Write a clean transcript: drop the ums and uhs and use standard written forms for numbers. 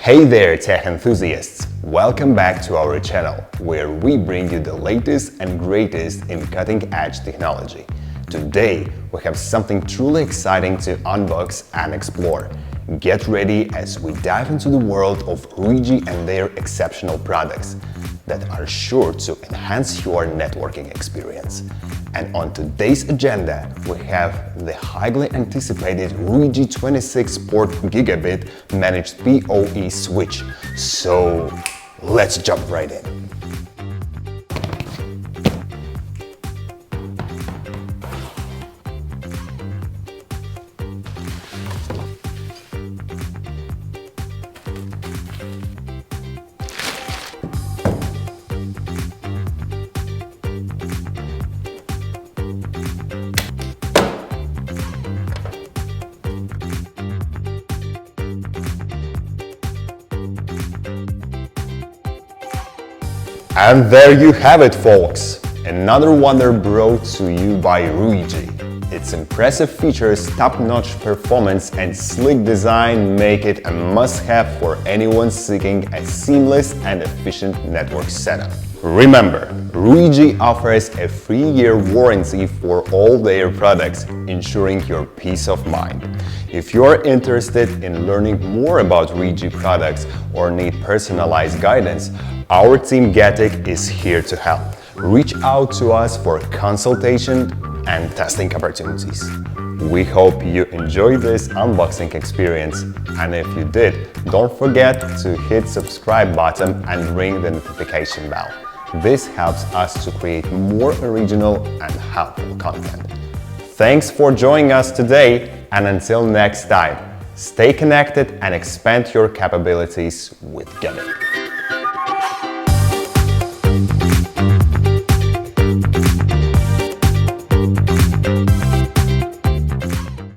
Hey there, tech enthusiasts! Welcome back to our channel, where we bring you the latest and greatest in cutting-edge technology. Today, we have something truly exciting to unbox and explore. Get ready as we dive into the world of Ruijie and their exceptional products that are sure to enhance your networking experience. And on today's agenda, we have the highly anticipated Ruijie 26-port Gigabit managed PoE Switch. So let's jump right in. And there you have it, folks! Another wonder brought to you by Ruijie. Its impressive features, top-notch performance and sleek design make it a must-have for anyone seeking a seamless and efficient network setup. Remember, Ruijie offers a 3-year warranty for all their products, ensuring your peace of mind. If you're interested in learning more about Ruijie products or need personalized guidance, our team Getic is here to help. Reach out to us for consultation and testing opportunities. We hope you enjoyed this unboxing experience, and if you did, don't forget to hit subscribe button and ring the notification bell. This helps us to create more original and helpful content. Thanks for joining us today, and until next time, stay connected and expand your capabilities with Getic.